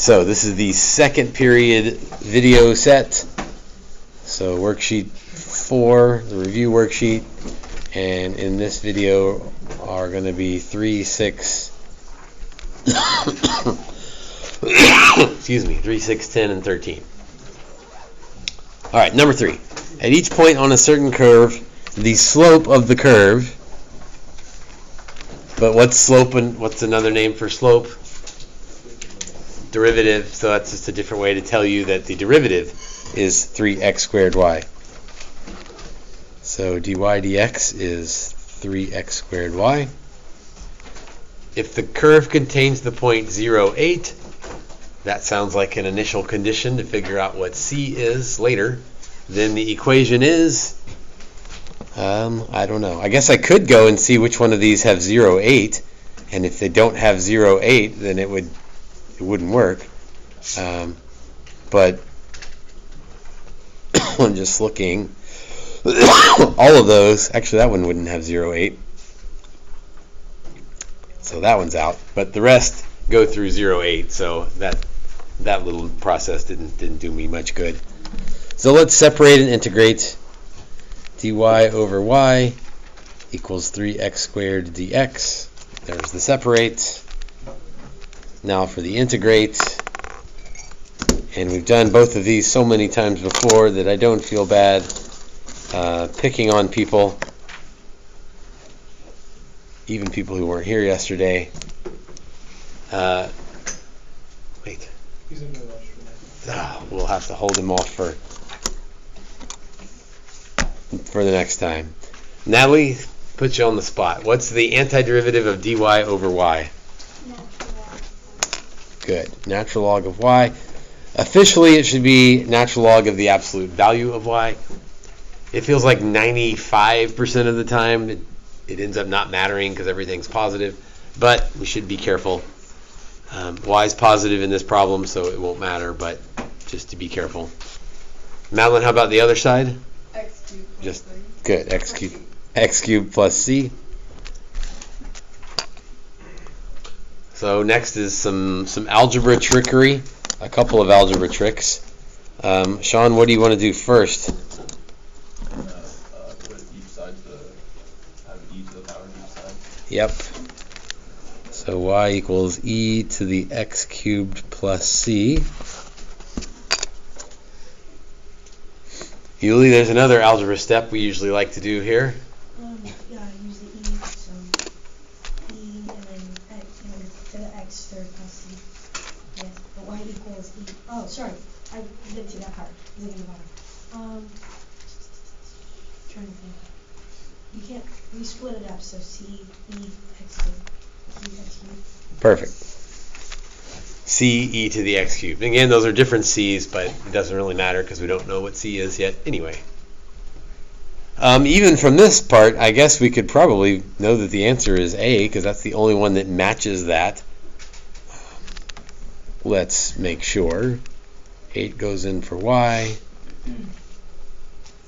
So this is the second period video set. So worksheet 4, the review worksheet, and in this video are going to be 3, 6, excuse me, 3, 6, 10, and 13. All right, number 3. At each point on a certain curve, the slope of the curve, but what's slope and what's another name for slope? Derivative, so that's just a different way to tell you that the derivative is 3x squared y. So dy dx is 3x squared y. If the curve contains the point 0, 8, that sounds like an initial condition to figure out what c is later. Then the equation is, I don't know. I guess I could go and see which one of these have 0, 8, and if they don't have 0, 8, then it wouldn't work. But I'm just looking. All of those, actually that one wouldn't have 0, 8. So that one's out. But the rest go through 0, 8. So that little process didn't do me much good. So let's separate and integrate. Dy over y equals 3x squared dx. There's the separate. Now for the integrate. And we've done both of these so many times before that I don't feel bad picking on people, even people who weren't here yesterday. Wait. He's in the restroom. We'll have to hold him off for the next time. Natalie, put you on the spot. What's the antiderivative of dy over y? Good. Natural log of y. Officially, it should be natural log of the absolute value of y. It feels like 95% of the time it ends up not mattering because everything's positive, but we should be careful. Y is positive in this problem, so it won't matter, but just to be careful. Madeline, how about the other side? X cubed plus Just 3. good. X cubed plus c. So next is some algebra trickery. A couple of algebra tricks. Sean, what do you want to do first? Put each side have e to the power of each side. Yep. So y equals e to the x cubed plus c. Yuli, there's another algebra step we usually like to do here. Yeah, I use the e, so e and then x, and then to the x third plus c. Yes, but y equals e. Oh, sorry, I didn't see that part. Is it in the bottom? Trying to think. You can't. We split it up, so c e x cubed. Perfect. C e to the x cubed. Again, those are different c's, but it doesn't really matter because we don't know what c is yet anyway. Even from this part, I guess we could probably know that the answer is A, because that's the only one that matches that. Let's make sure. 8 goes in for y.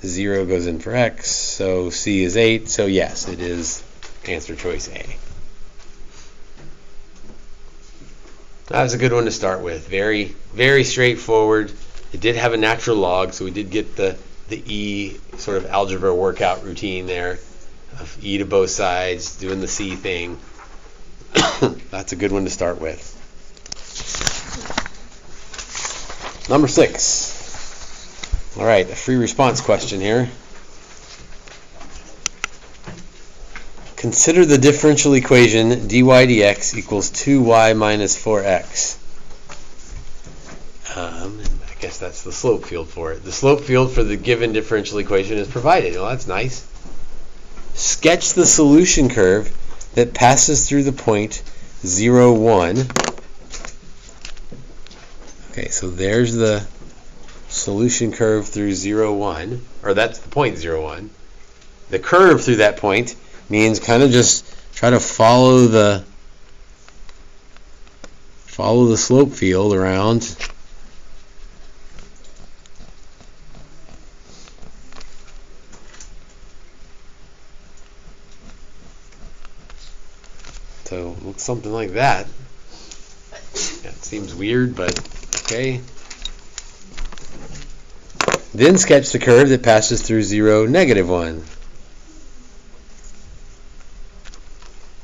0 goes in for x. So C is 8. So yes, it is answer choice A. That was a good one to start with. Very, very straightforward. It did have a natural log, so we did get the E sort of algebra workout routine there of E to both sides, doing the C thing. That's a good one to start with. Number 6. All right, a free response question here. Consider the differential equation dy dx equals 2y minus 4x. I guess that's the slope field for it. The slope field for the given differential equation is provided. Well, that's nice. Sketch the solution curve that passes through the point 0, 1. Okay, so there's the solution curve through 0, 1, or that's the point 0, 1. The curve through that point means kind of just try to follow the slope field around. So it looks something like that. That seems weird, but okay. Then sketch the curve that passes through 0, -1.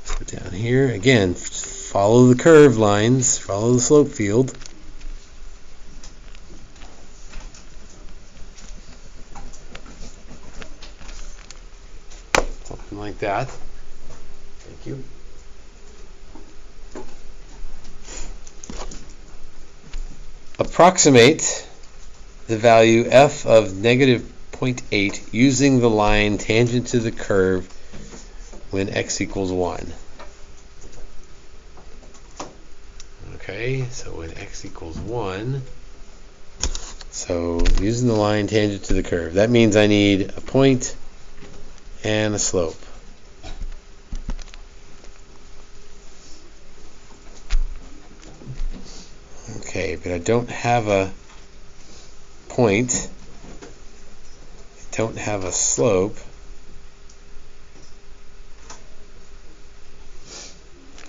So down here, again, follow the curve lines, follow the slope field. Something like that. Thank you. Approximate the value f of -0.8 using the line tangent to the curve when x equals 1. Okay, so when x equals 1, so using the line tangent to the curve, that means I need a point and a slope. Okay, but I don't have a point, I don't have a slope.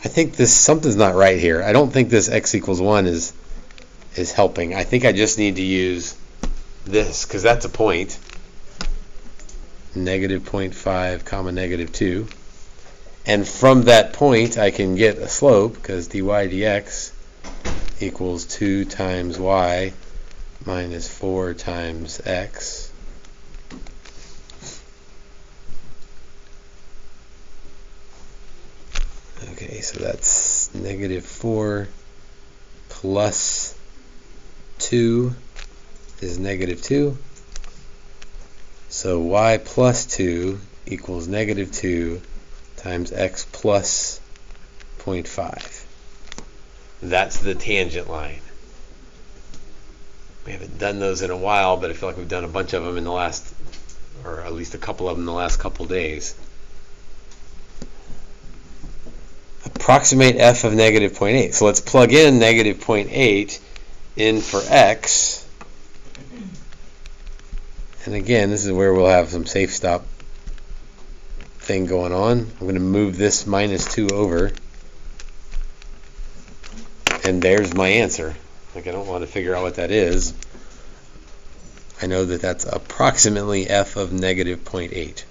I think something's not right here. I don't think this x equals 1 is helping. I think I just need to use this, because that's a point. -0.5, -2. And from that point I can get a slope, because dy dx equals 2 times y minus 4 times x. Okay, so that's -4 plus 2 is -2. So y plus 2 equals -2 times x plus 0.5. That's the tangent line. We haven't done those in a while, but I feel like we've done a bunch of them in the last, or at least a couple of them in the last couple days. Approximate f of -0.8. So let's plug in -0.8 in for x. And again, this is where we'll have some safe stop thing going on. I'm going to move this -2 over. And there's my answer. Like, I don't want to figure out what that is. I know that that's approximately f of -0.8.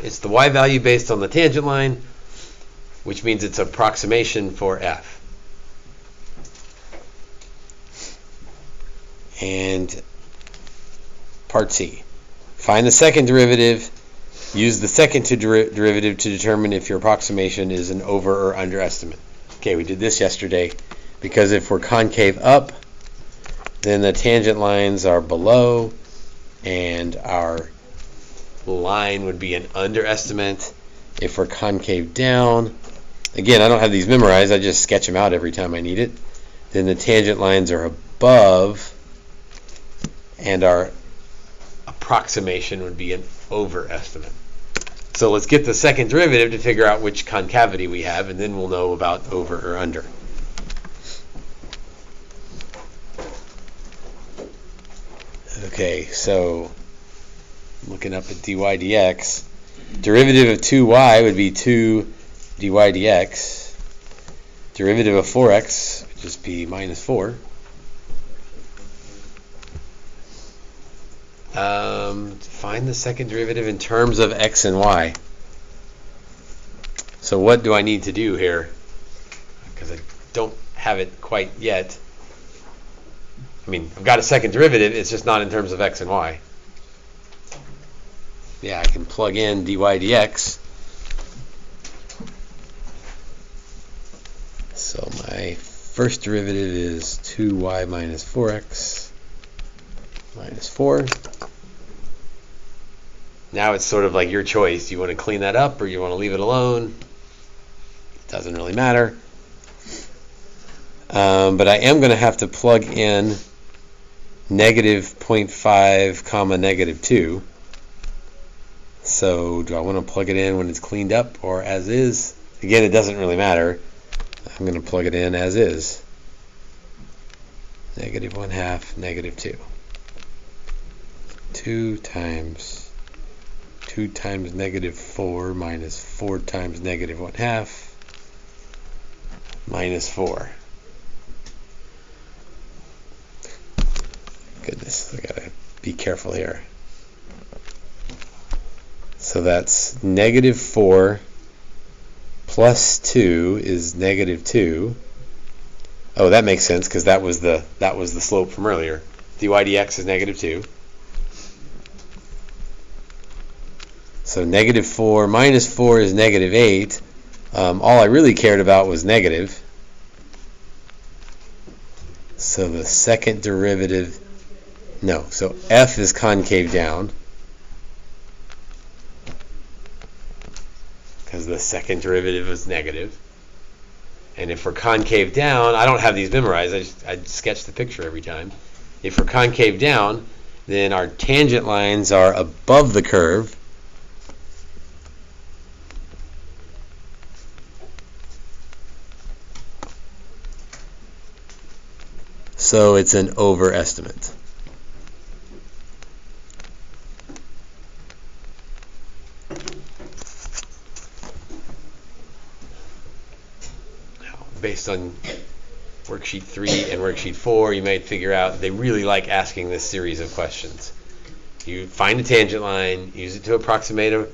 It's the y value based on the tangent line, which means it's approximation for f. And part C. Find the second derivative. Use the second derivative to determine if your approximation is an over or underestimate. Okay, we did this yesterday, because if we're concave up, then the tangent lines are below, and our line would be an underestimate. If we're concave down, again, I don't have these memorized, I just sketch them out every time I need it, then the tangent lines are above, and our approximation would be an overestimate. So let's get the second derivative to figure out which concavity we have, and then we'll know about over or under. Okay, so looking up at dy dx, derivative of 2y would be 2 dy dx. Derivative of 4x would just be -4. Find the second derivative in terms of x and y. So what do I need to do here? Because I don't have it quite yet. I mean, I've got a second derivative, it's just not in terms of x and y. Yeah, I can plug in dy dx. So my first derivative is 2y minus 4x minus 4. Now it's sort of like your choice. You want to clean that up or you want to leave it alone? It doesn't really matter. But I am going to have to plug in -0.5 comma -2. So do I want to plug it in when it's cleaned up or as is? Again, it doesn't really matter. I'm going to plug it in as is. -1/2, -2. 2 times -4 minus 4 times -1/2 minus 4. Goodness, I gotta be careful here. So that's negative 4 plus 2 is negative 2. Oh, that makes sense because that was the slope from earlier. dy dx is negative 2. So negative 4 minus 4 is negative 8. All I really cared about was negative. So the second derivative, no, so f is concave down. Because the second derivative is negative. And if we're concave down, I don't have these memorized, I sketch the picture every time. If we're concave down, then our tangent lines are above the curve. So it's an overestimate. Based on worksheet 3 and worksheet 4, you might figure out they really like asking this series of questions. You find a tangent line, use it to approximate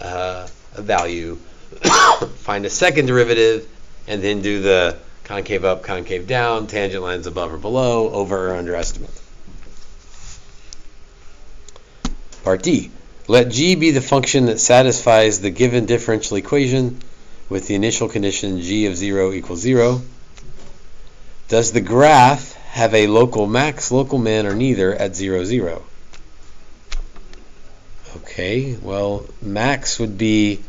a value, find a second derivative, and then do the concave up, concave down, tangent lines above or below, over or underestimate. Part D. Let g be the function that satisfies the given differential equation with the initial condition g of 0 equals 0. Does the graph have a local max, local min, or neither at 0, 0? Okay, well, max would be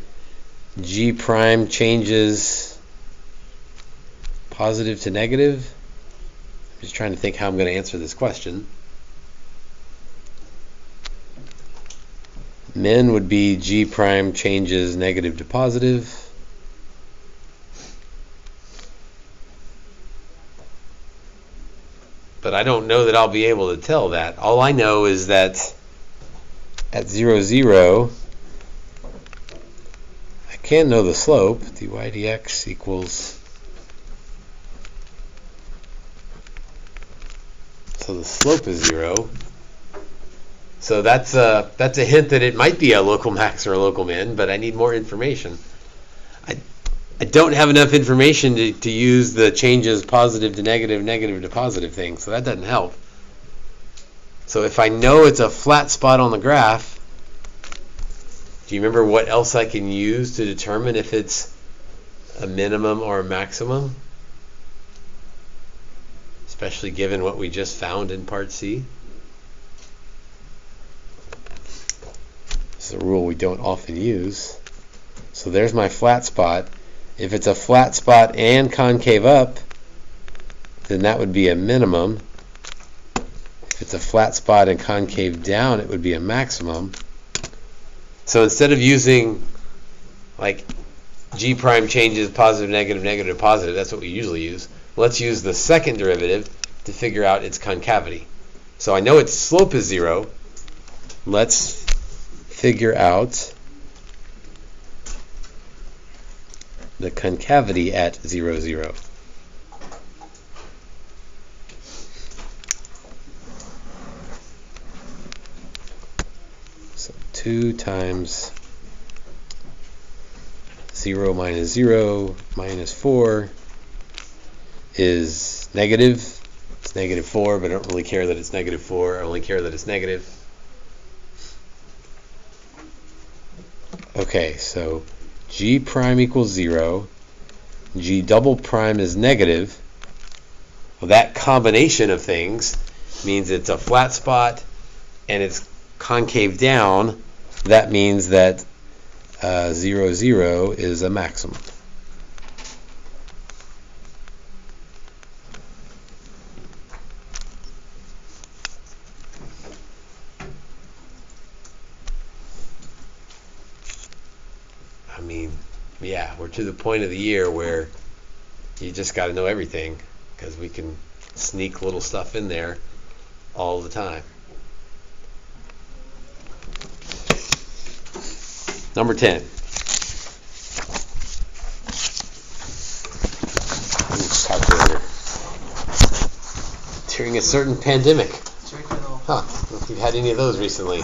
g prime changes positive to negative. I'm just trying to think how I'm going to answer this question. Min would be g prime changes negative to positive. But I don't know that I'll be able to tell that. All I know is that at 0, 0, I can know the slope. dy dx equals... So the slope is 0. So that's a hint that it might be a local max or a local min, but I need more information. I don't have enough information to use the changes positive to negative, negative to positive thing, so that doesn't help. So if I know it's a flat spot on the graph, do you remember what else I can use to determine if it's a minimum or a maximum? Especially given what we just found in Part C. This is a rule we don't often use. So there's my flat spot. If it's a flat spot and concave up, then that would be a minimum. If it's a flat spot and concave down, it would be a maximum. So instead of using like g prime changes positive, negative, negative, positive, that's what we usually use, let's use the second derivative to figure out its concavity. So I know its slope is 0. Let's figure out the concavity at 0, 0. So 2 times 0 minus 0 minus 4 is negative. It's negative 4, but I don't really care that it's negative 4. I only care that it's negative. Okay, so g prime equals 0, g double prime is negative. Well, that combination of things means it's a flat spot and it's concave down. That means that 0, 0 is a maximum. I mean, yeah, we're to the point of the year where you just got to know everything because we can sneak little stuff in there all the time. Number 10. during a certain pandemic. Huh, I don't know if you've had any of those recently.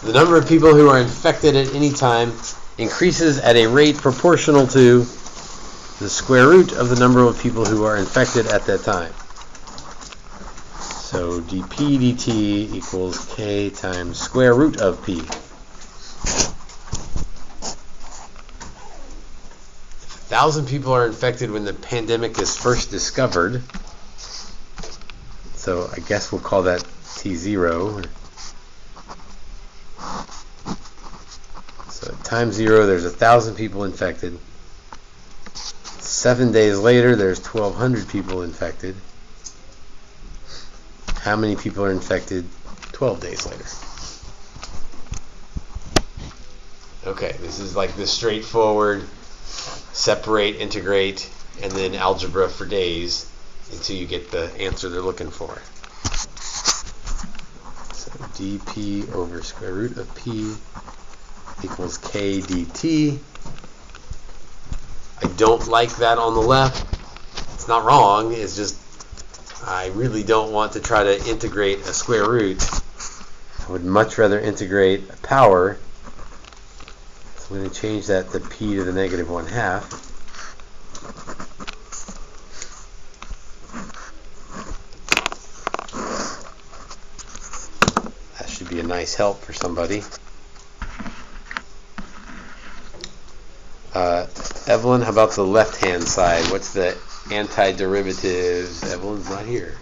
The number of people who are infected at any time increases at a rate proportional to the square root of the number of people who are infected at that time. So dp dt equals k times square root of p. If 1,000 people are infected when the pandemic is first discovered, so I guess we'll call that T0. So at time 0, there's 1,000 people infected. 7 days later, there's 1,200 people infected. How many people are infected 12 days later? Okay, this is like the straightforward separate, integrate, and then algebra for days until you get the answer they're looking for. So dp over square root of p equals k dt. I don't like that on the left. It's not wrong, it's just I really don't want to try to integrate a square root. I would much rather integrate a power. So I'm going to change that to p to the negative 1/2. That should be a nice help for somebody. Evelyn, how about the left-hand side? What's the antiderivative? Evelyn's not here.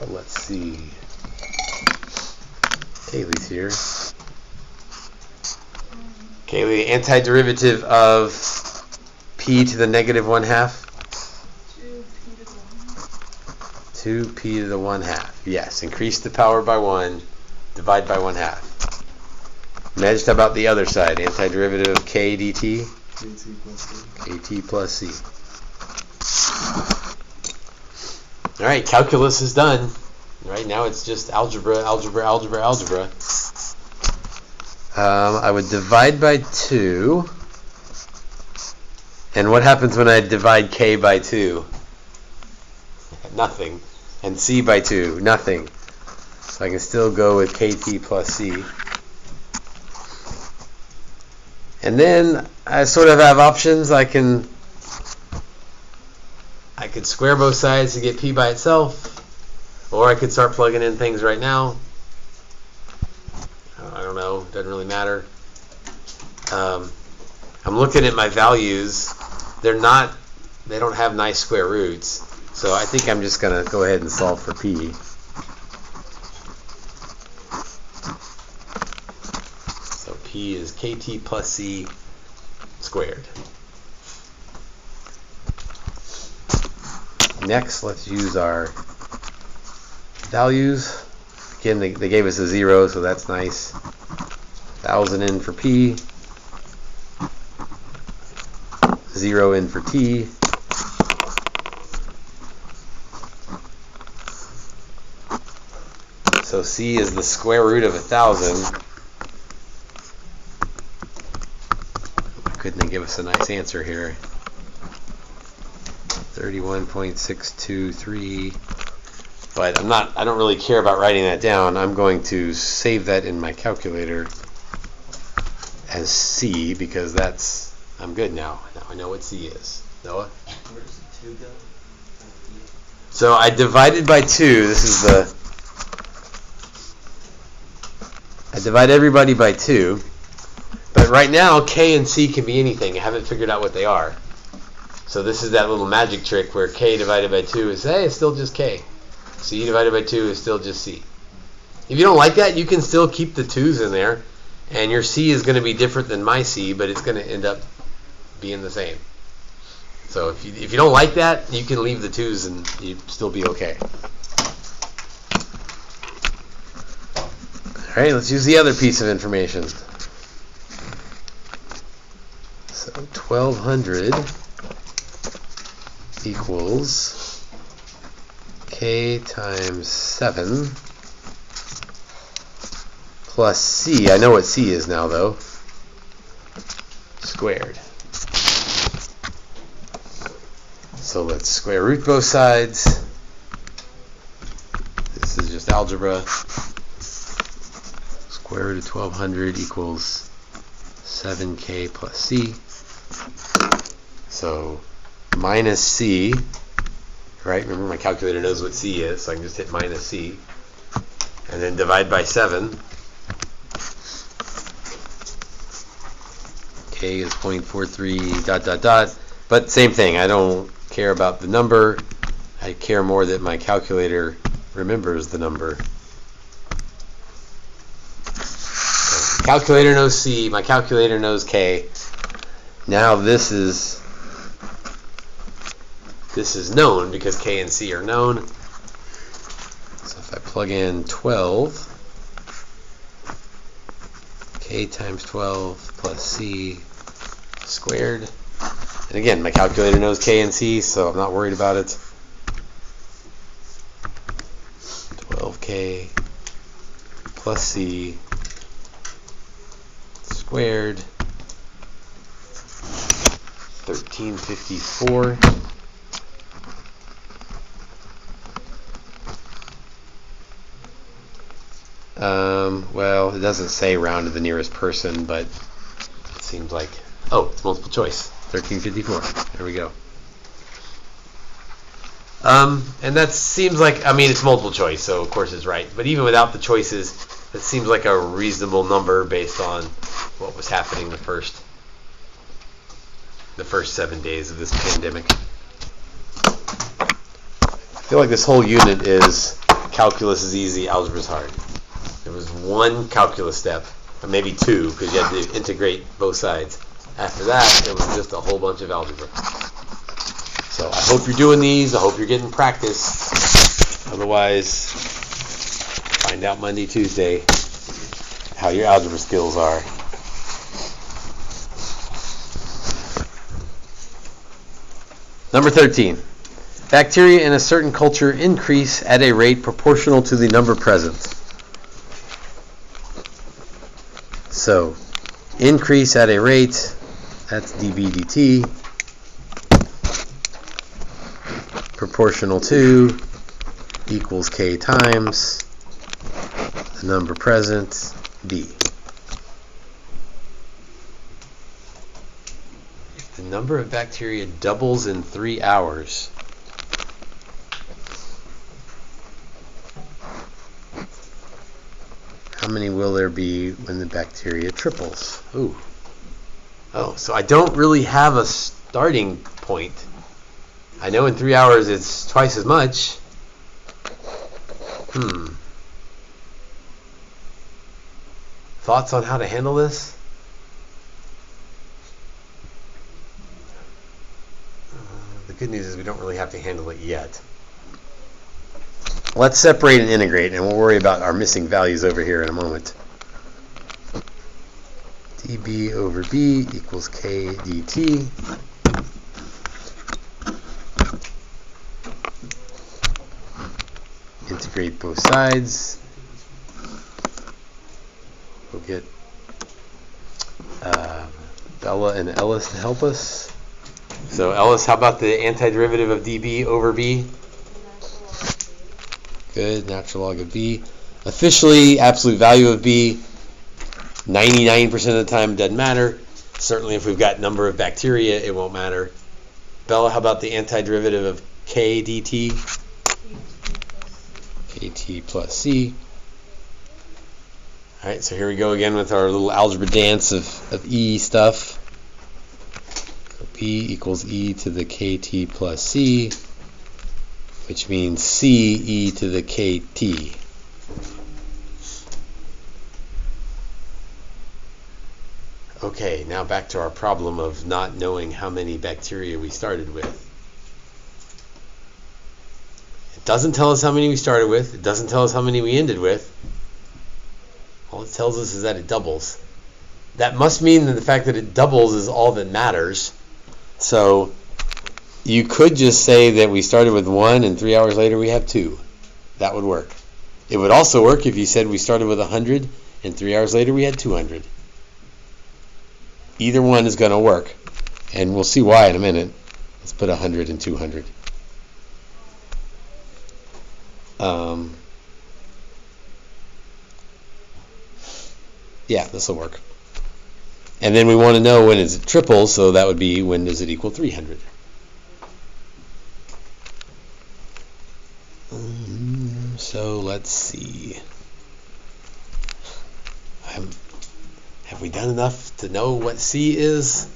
Let's see. Kaylee's here. Kaylee, antiderivative of p to the negative 1/2? 2p to the 1/2. Yes, increase the power by 1, divide by 1/2. Next, how about the other side? Antiderivative of k dt? kt plus c. Alright, calculus is done. Right now it's just algebra. I would divide by 2. And what happens when I divide k by 2? Nothing. And c by 2? Nothing. So I can still go with kt plus c. And then I sort of have options. I could square both sides to get p by itself, or I could start plugging in things right now. I don't know, doesn't really matter. I'm looking at my values. They don't have nice square roots, so I think I'm just going to go ahead and solve for p. So p is kt plus c squared. Next, let's use our values. Again, they gave us a 0, so that's nice. 1,000 in for p. 0 in for t. So c is the square root of 1,000. Couldn't they give us a nice answer here? 31.623. But I don't really care about writing that down. I'm going to save that in my calculator as C, because I'm good now. Now I know what C is. Noah? Where does the 2 go? So I divided by 2. I divide everybody by 2. But right now, K and C can be anything. I haven't figured out what they are. So this is that little magic trick where K divided by 2 is, hey, it's still just K. C divided by 2 is still just C. If you don't like that, you can still keep the 2's in there, and your C is going to be different than my C, but it's going to end up being the same. So if you don't like that, you can leave the 2's and you'd still be okay. All right, let's use the other piece of information. So 1,200 equals k times 7 plus c. I know what c is now, though. Squared. So let's square root both sides. This is just algebra. Square root of 1200 equals 7k plus c. So minus c, right? Remember my calculator knows what c is, so I can just hit minus c. And then divide by 7. K is 0.43 dot dot dot. But same thing, I don't care about the number. I care more that my calculator remembers the number. So calculator knows C, my calculator knows K. Now this is known because K and C are known. So if I plug in 12, K times 12 plus C squared. And again, my calculator knows K and C, so I'm not worried about it. 12K plus C squared, 1354. Well, it doesn't say round to the nearest person, but it seems like, oh, it's multiple choice. 1354. There we go. And that seems like, I mean, it's multiple choice, so of course it's right. But even without the choices, it seems like a reasonable number based on what was happening the first 7 days of this pandemic. I feel like this whole unit is calculus is easy, algebra is hard. There was one calculus step, or maybe two, because you had to integrate both sides. After that, it was just a whole bunch of algebra. So I hope you're doing these. I hope you're getting practice. Otherwise, find out Monday, Tuesday how your algebra skills are. Number 13. Bacteria in a certain culture increase at a rate proportional to the number present. So, increase at a rate, that's dB dt, proportional to equals k times the number present, d. If the number of bacteria doubles in 3 hours, how many will there be when the bacteria triples? Ooh. Oh, so I don't really have a starting point. I know in 3 hours it's twice as much. Thoughts on how to handle this? The good news is we don't really have to handle it yet. Let's separate and integrate, and we'll worry about our missing values over here in a moment. dB over B equals K dt. Integrate both sides. We'll get Bella and Ellis to help us. So Ellis, how about the antiderivative of dB over B? Good, natural log of B. Officially, absolute value of B, 99% of the time it doesn't matter. Certainly if we've got number of bacteria, it won't matter. Bella, how about the antiderivative of K dt? KT plus C. Alright, so here we go again with our little algebra dance of E stuff. So P equals E to the KT plus C, which means C e to the KT. Okay, now back to our problem of not knowing how many bacteria we started with. It doesn't tell us how many we started with. It doesn't tell us how many we ended with. All it tells us is that it doubles. That must mean that the fact that it doubles is all that matters. So you could just say that we started with 1 and 3 hours later we have 2. That would work. It would also work if you said we started with 100 and 3 hours later we had 200. Either one is going to work, and we'll see why in a minute. Let's put 100 and 200. Yeah, this will work. And then we want to know when is it triple, so that would be when does it equal 300. So let's see. Have we done enough to know what C is?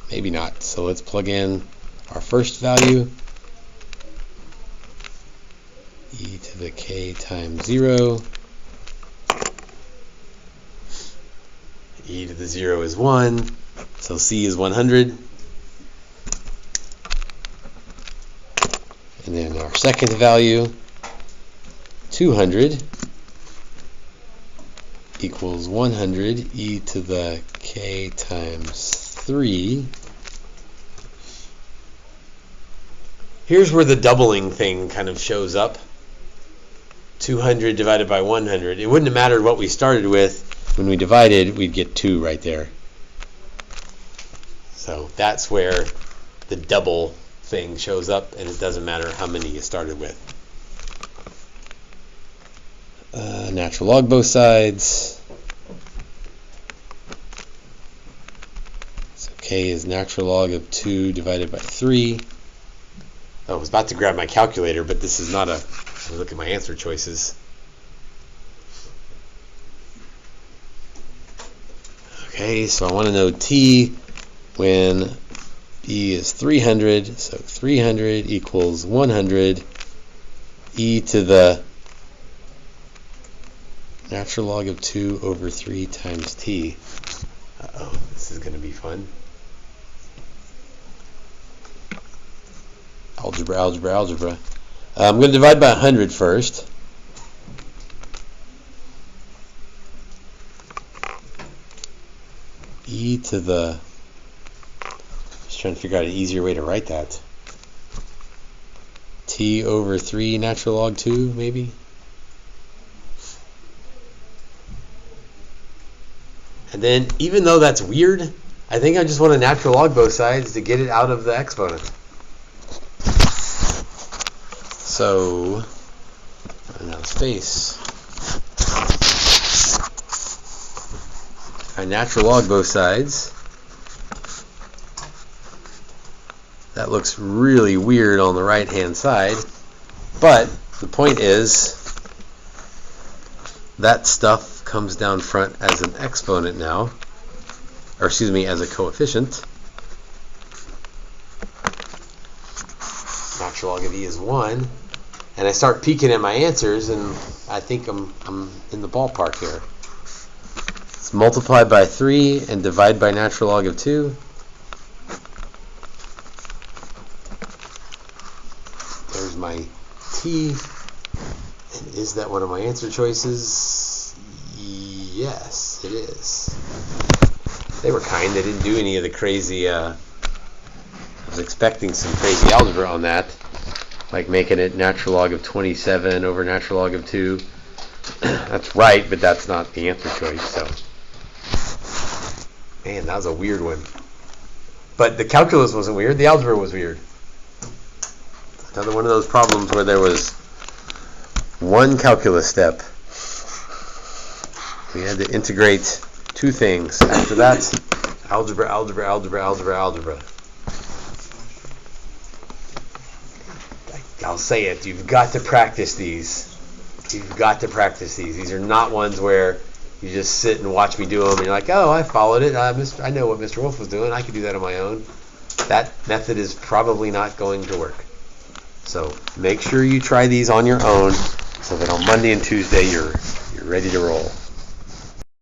Maybe not. So let's plug in our first value. E to the k times 0. E to the 0 is 1. So C is 100. And then our second value, 200, equals 100 e to the k times 3. Here's where the doubling thing kind of shows up. 200 divided by 100. It wouldn't have mattered what we started with. When we divided, we'd get 2 right there. So that's where the double thing shows up, and it doesn't matter how many you started with. Natural log both sides. So k is natural log of 2 divided by 3. I was about to grab my calculator, but this is not a... Look at my answer choices. Okay, so I want to know t when e is 300, so 300 equals 100 e to the natural log of 2 over 3 times t. Uh-oh, this is going to be fun. Algebra, algebra, algebra. I'm going to divide by 100 first. E to the... Just trying to figure out an easier way to write that. T over 3 natural log 2, maybe? And then, even though that's weird, I think I just want to natural log both sides to get it out of the exponent. So, now space. I natural log both sides. That looks really weird on the right hand side, but the point is that stuff comes down front as an exponent now, or excuse me, as a coefficient. Natural log of e is 1, and I start peeking at my answers, and I think I'm in the ballpark here. Let's multiply by 3 and divide by natural log of 2. There's my t. And is that one of my answer choices? Yes, it is. They were kind. They didn't do any of the crazy... I was expecting some crazy algebra on that, like making it natural log of 27 over natural log of 2. That's right, but that's not the answer choice. So, man, that was a weird one. But the calculus wasn't weird. The algebra was weird. Another one of those problems where there was one calculus step. We had to integrate two things. After that, algebra, algebra, algebra, algebra, algebra. I'll say it. You've got to practice these. You've got to practice these. These are not ones where you just sit and watch me do them and you're like, oh, I followed it. I know what Mr. Wolf was doing. I could do that on my own. That method is probably not going to work. So make sure you try these on your own so that on Monday and Tuesday you're ready to roll.